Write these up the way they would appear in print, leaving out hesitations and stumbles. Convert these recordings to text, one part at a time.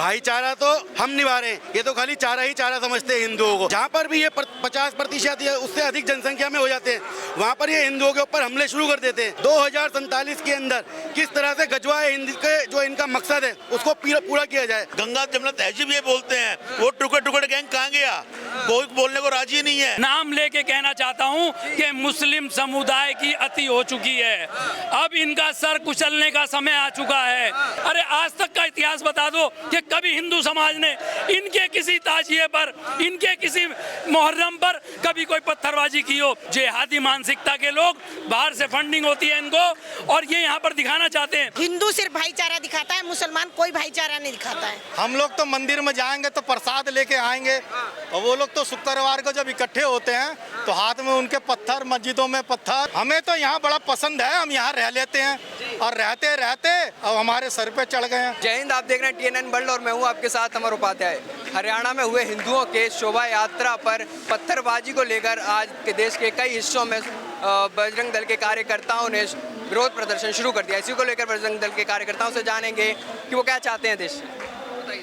भाईचारा तो हम निभा रहे हैं, ये तो खाली चारा ही चारा समझते हैं हिंदुओं को। जहाँ पर भी ये 50% या उससे अधिक जनसंख्या में हो जाते हैं, वहाँ पर ये हिंदुओं के ऊपर हमले शुरू कर देते हैं। 2047 के अंदर किस तरह से गजवाए हिंद के जो इनका मकसद है उसको पूरा किया जाए। गंगा जमुना तहजीब ये बोलते हैं, वो टुकड़े टुकड़े गैंग कहाँ गया? कोई बोलने को राजी नहीं है। नाम लेके कहना चाहता हूँ कि मुस्लिम समुदाय की अति हो चुकी है, अब इनका सर कुचलने का समय आ चुका है। अरे आज तक का इतिहास बता दो कि कभी हिंदू समाज ने इनके किसी ताजिए पर, इनके किसी मुहर्रम पर कभी कोई पत्थरबाजी की हो। जिहादी मानसिकता के लोग, बाहर से फंडिंग होती है इनको और ये यहाँ पर दिखाना चाहते हैं। हिंदू सिर्फ भाईचारा दिखाता है, मुसलमान कोई भाईचारा नहीं दिखाता है। हम लोग तो मंदिर में जाएंगे तो प्रसाद लेके आएंगे, और वो लोग तो शुक्रवार को जब इकट्ठे होते हैं तो हाथ में उनके पत्थर, मस्जिदों में पत्थर। हमें तो यहाँ बड़ा पसंद है, हम यहाँ रह लेते हैं और रहते रहते अब हमारे सर पे चढ़ गए हैं। जय हिंद, आप देख रहे हैं TNN वर्ल्ड और मैं हूँ आपके साथ अमर उपाध्याय। हरियाणा में हुए हिंदुओं के शोभा यात्रा पर पत्थरबाजी को लेकर आज के देश के कई हिस्सों में बजरंग दल के कार्यकर्ताओं ने विरोध प्रदर्शन शुरू कर दिया। इसी को लेकर बजरंग दल के कार्यकर्ताओं से जानेंगे कि वो क्या चाहते हैं देश से।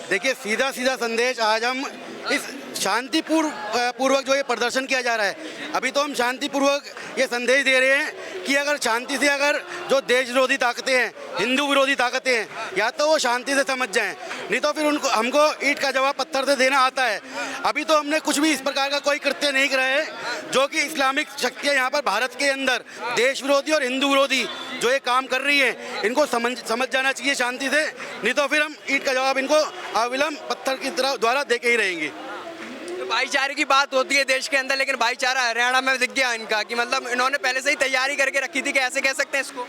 देखिए, सीधा संदेश आज हम इस शांतिपूर्वक जो ये प्रदर्शन किया जा रहा है, अभी तो हम शांतिपूर्वक ये संदेश दे रहे हैं कि अगर शांति से, अगर जो देश विरोधी ताकतें हैं, हिंदू विरोधी ताकतें हैं, या तो वो शांति से समझ जाएं, नहीं तो फिर हमको ईंट का जवाब पत्थर से देना आता है। अभी तो हमने कुछ भी इस प्रकार का कोई कृत्य नहीं करा है जो कि इस्लामिक शक्तियाँ यहाँ पर भारत के अंदर देश विरोधी और हिंदू विरोधी जो ये काम कर रही है, इनको समझ जाना चाहिए शांति से, नहीं तो फिर हम ईंट का जवाब इनको अविलंब पत्थर की तरह द्वारा दे के ही रहेंगे। भाईचारे की बात होती है देश के अंदर, लेकिन भाईचारा हरियाणा में दिख गया इनका कि मतलब इन्होंने पहले से ही तैयारी करके रखी थी कि ऐसे कह सकते हैं इसको।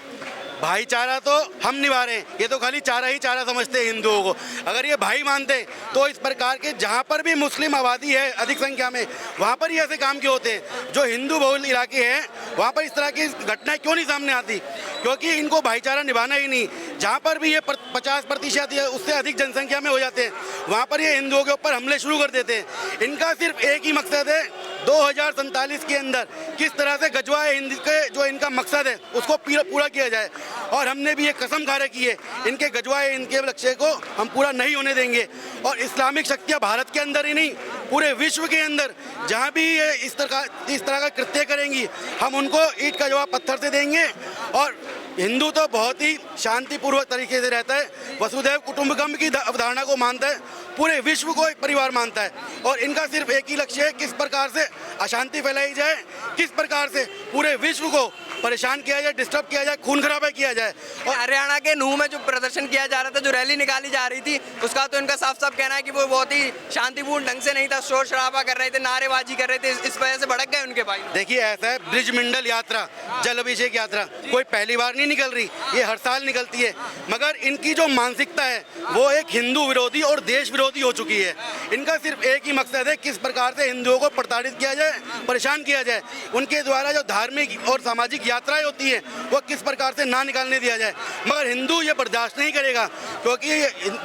भाईचारा तो हम निभा रहे हैं, ये तो खाली चारा ही चारा समझते हैं हिंदुओं को। अगर ये भाई मानते तो इस प्रकार के जहाँ पर भी मुस्लिम आबादी है अधिक संख्या में, वहाँ पर ही ऐसे काम क्यों होते हैं? जो हिंदू बहुल इलाके हैं वहाँ पर इस तरह की घटनाएं क्यों नहीं सामने आती? क्योंकि इनको भाईचारा निभाना ही नहीं। जहाँ पर भी ये 50% या उससे अधिक जनसंख्या में हो जाते हैं, वहाँ पर ये हिंदुओं के ऊपर हमले शुरू कर देते हैं। इनका सिर्फ एक ही मकसद है, 2047 के अंदर किस तरह से गजवाए हिंद के जो इनका मकसद है उसको पूरा किया जाए। और हमने भी ये कसम खा रखी है, इनके गजवाए, इनके लक्ष्य को हम पूरा नहीं होने देंगे। और इस्लामिक शक्तियाँ भारत के अंदर ही नहीं, पूरे विश्व के अंदर जहाँ भी ये इस तरह का कृत्य करेंगी, हम उनको ईंट का जवाब पत्थर से देंगे। और हिंदू तो बहुत ही शांतिपूर्वक तरीके से रहता है, वसुधैव कुटुंबकम की अवधारणा को मानता है, पूरे विश्व को एक परिवार मानता है। और इनका सिर्फ एक ही लक्ष्य है, किस प्रकार से अशांति फैलाई जाए, किस प्रकार से पूरे विश्व को परेशान किया जाए, डिस्टर्ब किया जाए, खून खराबा किया जाए। और हरियाणा के नूह में जो प्रदर्शन किया जा रहा था, जो रैली निकाली जा रही थी, उसका तो इनका साफ साफ कहना है कि वो बहुत ही शांतिपूर्ण ढंग से नहीं था, शोर शराबा कर रहे थे, नारेबाजी कर रहे थे, इस वजह से भड़क गए उनके भाई। देखिए, ऐसा है, ब्रिज मंडल यात्रा, जल अभिषेक यात्रा कोई पहली बार नहीं निकल रही, ये हर साल निकलती है। मगर इनकी जो मानसिकता है वो एक हिंदू विरोधी और देश विरोधी हो चुकी है। इनका सिर्फ एक ही मकसद है, किस प्रकार से हिंदुओं को प्रताड़ित किया जाए, परेशान किया जाए। उनके द्वारा जो धार्मिक और सामाजिक यात्राएं होती है वो किस प्रकार से ना निकालने दिया जाए। मगर हिंदू ये बर्दाश्त नहीं करेगा, क्योंकि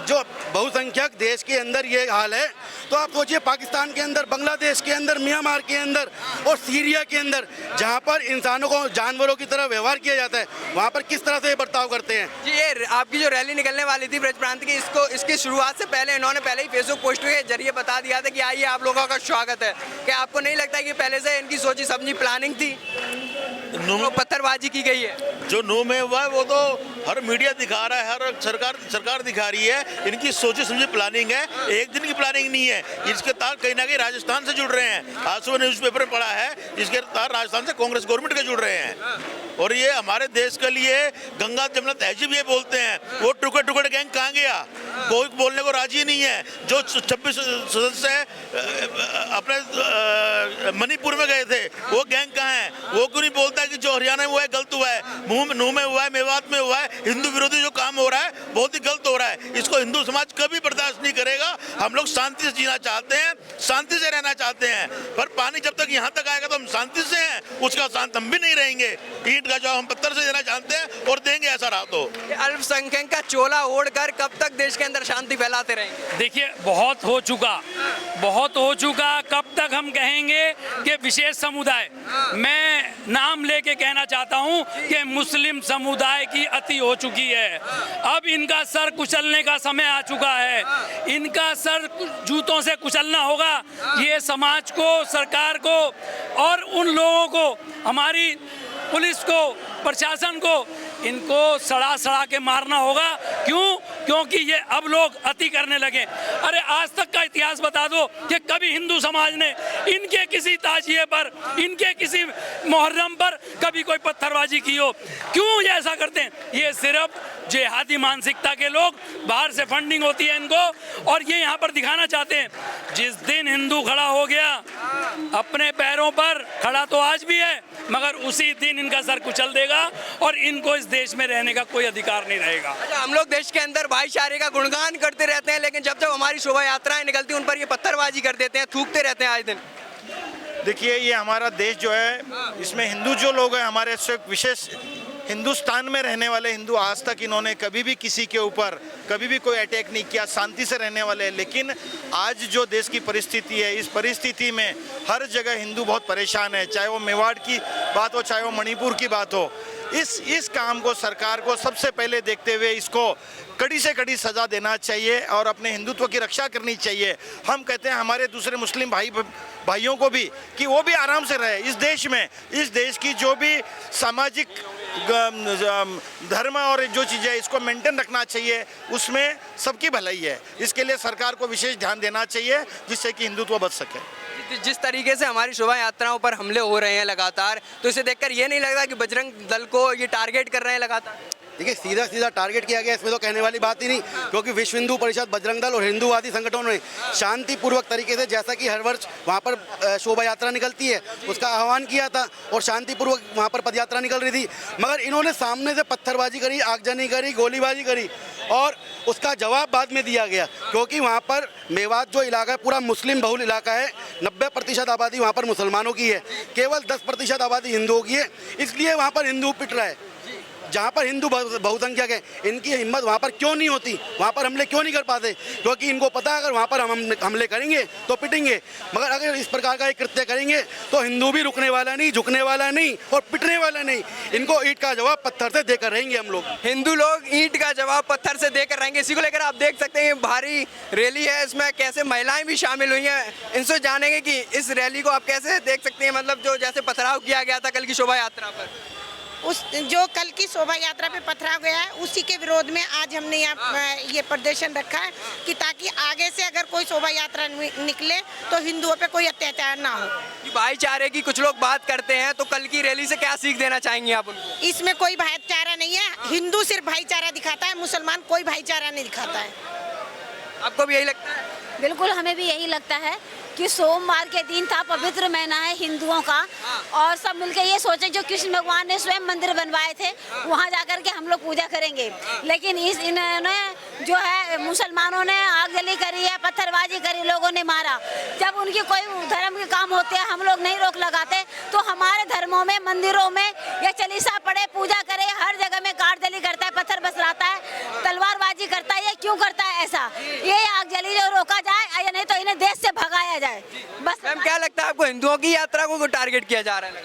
जो बहुसंख्यक देश के अंदर ये हाल है, तो आप सोचिए पाकिस्तान के अंदर, बांग्लादेश के अंदर, म्यांमार के अंदर और सीरिया के अंदर, जहाँ पर इंसानों को जानवरों की तरह व्यवहार किया जाता है, वहाँ पर किस तरह से ये बर्ताव करते हैं। जी, ये आपकी जो रैली निकलने वाली थी ब्रज प्रांत की, इसकी शुरुआत से पहले इन्होंने पहले ही फेसबुक पोस्ट के जरिए बता दिया था कि आइए आप लोगों का स्वागत है। क्या आपको नहीं लगता कि पहले से इनकी सोची समझी प्लानिंग थी, तो पत्थरबाजी की गई है? जो नूह में हुआ है वो तो हर मीडिया दिखा रहा है, हर सरकार दिखा रही है। इनकी सोची समझी प्लानिंग है, एक दिन की प्लानिंग नहीं है। इसके तहत कहीं ना कहीं राजस्थान से जुड़ रहे हैं। आज सुबह न्यूज़पेपर में पढ़ा है, इसके तहत राजस्थान से कांग्रेस गवर्नमेंट के जुड़ रहे हैं। और ये हमारे देश के लिए गंगा जमुना तहजीब ये बोलते हैं, वो टुकड़े टुकड़े गैंग कहाँ गया? कोई बोलने को राजी नहीं है। जो 26 सदस्य अपने मणिपुर में गए थे, वो गैंग कहाँ है? वो क्यों नहीं बोलता कि जो हरियाणा में हुआ है गलत हुआ है, नूह में हुआ है, मेवात में हुआ है, हिंदू विरोधी जो काम हो रहा है बहुत ही गलत हो रहा है। इसको हिंदू समाज कभी बर्दाश्त नहीं करेगा। हम लोग शांति से जीना चाहते हैं, शांति से रहना चाहते हैं, पर पानी जब तक यहाँ तक आएगा तो हम शांति से हैं, उसका शांत हम भी नहीं रहेंगे। ईंट का जवाब हम पत्थर से देना चाहते हैं और देंगे, ऐसा रहा तो। अल्पसंख्यक का चोला ओढ़कर कब तक देश के अंदर शांति फैलाते रहेंगे? देखिए बहुत हो चुका। कब तक हम कहेंगे कि विशेष समुदाय? मैं नाम लेके कहना चाहता हूं कि मुस्लिम समुदाय की अति हो चुकी है। अब इनका सर कुचलने का समय आ चुका है। इनका सर जूतों से कुचलना होगा। ये समाज को, सरकार को और उन लोगों को, हमारी पुलिस को, प्रशासन को, इनको सड़ा के मारना होगा। क्योंकि ये अब लोग अति करने लगे। अरे आज तक का इतिहास बता दो कि कभी हिंदू समाज ने इनके किसी ताजिए पर, इनके किसी मुहर्रम पर कभी कोई पत्थरबाजी की हो? क्यों ये ऐसा करते हैं? ये सिर्फ जिहादी मानसिकता के लोग, बाहर से फंडिंग होती है इनको, और ये यहाँ पर दिखाना चाहते हैं। जिस दिन हिंदू खड़ा हो गया अपने पैरों पर, खड़ा तो आज भी है, मगर उसी दिन इनका सर कुचल देगा और इनको इस देश में रहने का कोई अधिकार नहीं रहेगा। अच्छा, हम लोग देश के अंदर भाईचारे का गुणगान करते रहते हैं, लेकिन जब हमारी शोभा यात्राएं निकलती हैं उन पर ये पत्थरबाजी कर देते हैं, थूकते रहते हैं आए दिन। देखिए, ये हमारा देश जो है, इसमें हिंदू जो लोग हैं हमारे से विशेष हिंदुस्तान में रहने वाले हिंदू, आज तक इन्होंने कभी भी किसी के ऊपर कभी भी कोई अटैक नहीं किया, शांति से रहने वाले हैं। लेकिन आज जो देश की परिस्थिति है, इस परिस्थिति में हर जगह हिंदू बहुत परेशान है, चाहे वो मेवाड़ की बात हो, चाहे वो मणिपुर की बात हो। इस काम को सरकार को सबसे पहले देखते हुए इसको कड़ी से कड़ी सज़ा देना चाहिए और अपने हिंदुत्व की रक्षा करनी चाहिए। हम कहते हैं हमारे दूसरे मुस्लिम भाइयों को भी कि वो भी आराम से रहे इस देश में। इस देश की जो भी सामाजिक धर्म और जो चीज़ें इसको मेंटेन रखना चाहिए, उसमें सबकी भलाई है। इसके लिए सरकार को विशेष ध्यान देना चाहिए जिससे कि हिंदुत्व बच सके। जिस तरीके से हमारी शोभा यात्राओं पर हमले हो रहे हैं लगातार, तो इसे देखकर ये नहीं लगता कि बजरंग दल को ये टारगेट कर रहे हैं लगातार? देखिए, सीधा टारगेट किया गया, इसमें तो कहने वाली बात ही नहीं, क्योंकि विश्व हिंदू परिषद, बजरंग दल और हिंदूवादी संगठनों ने शांतिपूर्वक तरीके से, जैसा कि हर वर्ष वहाँ पर शोभा यात्रा निकलती है, उसका आह्वान किया था और शांतिपूर्वक वहाँ पर पदयात्रा निकल रही थी। मगर इन्होंने सामने से पत्थरबाजी करी, आगजनी करी, गोलीबारी करी और उसका जवाब बाद में दिया गया, क्योंकि वहाँ पर मेवात जो इलाका है पूरा मुस्लिम बहुल इलाका है। 90% आबादी वहाँ पर मुसलमानों की है, केवल 10% आबादी हिंदुओं की है। इसलिए वहाँ पर हिंदू पिट रहा है। जहाँ पर हिंदू बहुसंख्यक है, इनकी हिम्मत वहाँ पर क्यों नहीं होती? वहाँ पर हमले क्यों नहीं कर पाते? क्योंकि इनको पता है अगर वहाँ पर हम हमले करेंगे तो पिटेंगे, मगर अगर इस प्रकार का एक कृत्य करेंगे तो हिंदू भी रुकने वाला नहीं, झुकने वाला नहीं और पिटने वाला नहीं। इनको ईंट का जवाब पत्थर से देकर रहेंगे हम लोग। हिंदू लोग ईंट का जवाब पत्थर से देकर रहेंगे। इसी को लेकर आप देख सकते हैं भारी रैली है, इसमें कैसे महिलाएं भी शामिल हुई हैं। इनसे जानेंगे कि इस रैली को आप कैसे देख सकते हैं, मतलब जो जैसे पथराव किया गया था कल की शोभा यात्रा पर, उस जो कल की शोभा यात्रा पे पथराव गया है, उसी के विरोध में आज हमने यहाँ ये प्रदर्शन रखा है कि ताकि आगे से अगर कोई शोभा यात्रा निकले तो हिंदुओं पे कोई अत्याचार ना हो। भाईचारे की कुछ लोग बात करते हैं, तो कल की रैली से क्या सीख देना चाहेंगे आप उनको? इसमें कोई भाईचारा नहीं है। हिंदू सिर्फ भाईचारा दिखाता है, मुसलमान कोई भाईचारा नहीं दिखाता है। आपको भी यही लगता है? बिल्कुल, हमें भी यही लगता है कि सोमवार के दिन था, पवित्र महीना है हिंदुओं का, और सब मिलकर ये सोचे जो कृष्ण भगवान ने स्वयं मंदिर बनवाए थे वहाँ जाकर के हम लोग पूजा करेंगे। लेकिन इन्होंने जो है मुसलमानों ने आग जली करी है, पत्थरबाजी करी, लोगों ने मारा। जब उनकी कोई धर्म के काम होते हैं हम लोग नहीं रोक लगाते, तो हमारे धर्मों में, मंदिरों में ये चालीसा पढ़े, पूजा करे, हर जगह में गाड़ जली करता है, पत्थर बरसाता है, तलवारबाजी करता है। ये क्यों करता है ऐसा? ये आग जली जो रोका जाए, या नहीं तो इन्हें देश से भगाया जाए। बस। मैम, क्या लगता है आपको हिंदुओं की यात्रा को टारगेट किया जा रहा है?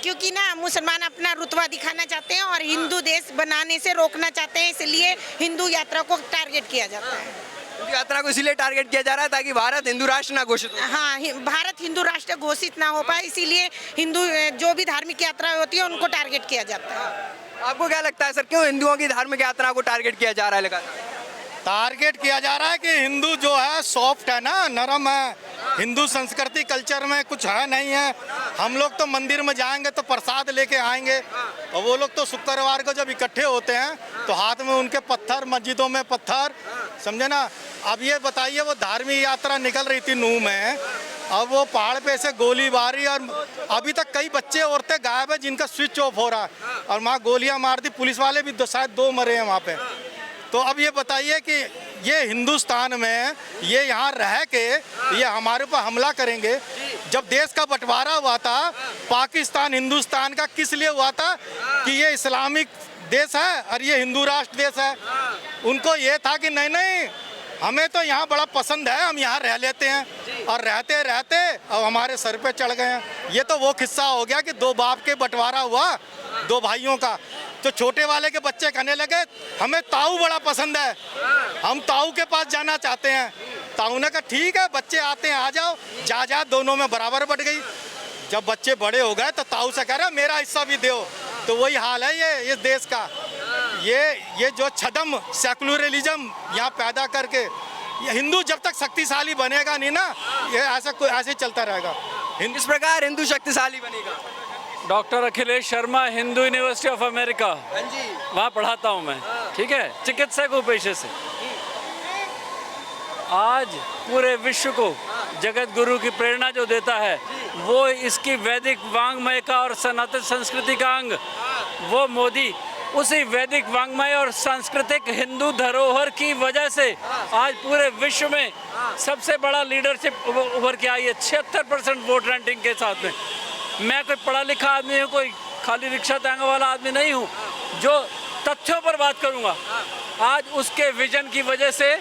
क्योंकि ना मुसलमान अपना रुतबा दिखाना चाहते हैं और हिंदू देश बनाने से रोकना चाहते हैं, इसलिए हिंदू यात्रा को टारगेट किया जाता है। हिंदू यात्रा को इसलिए टारगेट किया जा रहा है ताकि भारत हिंदू राष्ट्र ना घोषित हो। हाँ, भारत हिंदू राष्ट्र घोषित ना हो पाए, इसीलिए हिंदू जो भी धार्मिक यात्रा होती है उनको टारगेट किया जाता है। आपको क्या लगता है सर, क्यों हिंदुओं की धार्मिक यात्रा को टारगेट किया जा रहा है लगातार? टारगेट किया जा रहा है कि हिंदू जो है सॉफ्ट है ना, नरम है। हिंदू संस्कृति कल्चर में कुछ है नहीं है। हम लोग तो मंदिर में जाएंगे तो प्रसाद लेके आएंगे, और वो लोग तो शुक्रवार को जब इकट्ठे होते हैं तो हाथ में उनके पत्थर, मस्जिदों में पत्थर, समझे ना। अब ये बताइए, वो धार्मिक यात्रा निकल रही थी नूह में, अब वो पहाड़ पे से गोलीबारी, और अभी तक कई बच्चे औरतें गायब है जिनका स्विच ऑफ हो रहा है, और वहाँ गोलियाँ मार दी। पुलिस वाले भी शायद 2 मरे हैं वहाँ पे। तो अब ये बताइए कि ये हिंदुस्तान में ये यहाँ रह के ये हमारे ऊपर हमला करेंगे। जब देश का बंटवारा हुआ था, पाकिस्तान हिंदुस्तान का किस लिए हुआ था? कि ये इस्लामिक देश है और ये हिंदू राष्ट्र देश है। उनको ये था कि नहीं नहीं, हमें तो यहाँ बड़ा पसंद है, हम यहाँ रह लेते हैं, और रहते रहते अब हमारे सर पे चढ़ गए हैं। ये तो वो किस्सा हो गया कि दो बाप के बंटवारा हुआ, दो भाइयों का। तो छोटे वाले के बच्चे कहने लगे हमें ताऊ बड़ा पसंद है, हम ताऊ के पास जाना चाहते हैं। ताऊ ने कहा ठीक है, बच्चे आते हैं, आ जाओ। जा दोनों में बराबर बट गई। जब बच्चे बड़े हो गए तो ताऊ से कह रहे मेरा हिस्सा भी दो। तो वही हाल है ये इस देश का। ये जो छदम सेकुलरिज्म यहाँ पैदा करके, ये हिंदू जब तक शक्तिशाली बनेगा नहीं ना, ये ऐसे चलता रहेगा। किस प्रकार हिंदू शक्तिशाली बनेगा? Doctor Akhilesh Sharma, Hindu university of America, हाँ जी, वहाँ पढ़ाता हूँ मैं, ठीक है, चिकित्सक हूँ पेशे से। आज पूरे विश्व को जगत गुरु की प्रेरणा जो देता है वो इसकी वैदिक वांग्मय का और सनातन संस्कृति का अंग, वो मोदी उसी वैदिक वांग्मय और सांस्कृतिक हिंदू धरोहर की वजह से आज पूरे विश्व में सबसे बड़ा लीडरशिप उभर के आई है, 76% वोट रैंकिंग के साथ में। मैं कोई पढ़ा लिखा आदमी हूँ, कोई खाली रिक्शा टांगने वाला आदमी नहीं हूँ, जो तथ्यों पर बात करूँगा। आज उसके विजन की वजह से,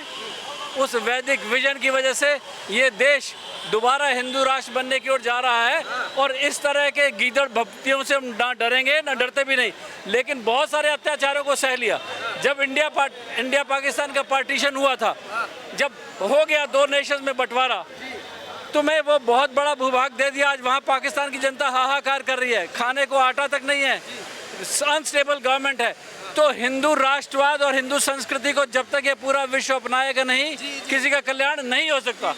उस वैदिक विजन की वजह से ये देश दोबारा हिंदू राष्ट्र बनने की ओर जा रहा है। और इस तरह के गीदड़ भक्तियों से हम ना डरेंगे ना डरते भी नहीं, लेकिन बहुत सारे अत्याचारों को सह लिया। जब इंडिया पाकिस्तान का पार्टीशन हुआ था, जब हो गया दो नेशंस में बंटवारा, तुम्हें वो बहुत बड़ा भूभाग दे दिया। आज वहाँ पाकिस्तान की जनता हाहाकार कर रही है, खाने को आटा तक नहीं है, अनस्टेबल गवर्नमेंट है। तो हिंदू राष्ट्रवाद और हिंदू संस्कृति को जब तक ये पूरा विश्व अपनाएगा नहीं, किसी का कल्याण नहीं हो सकता।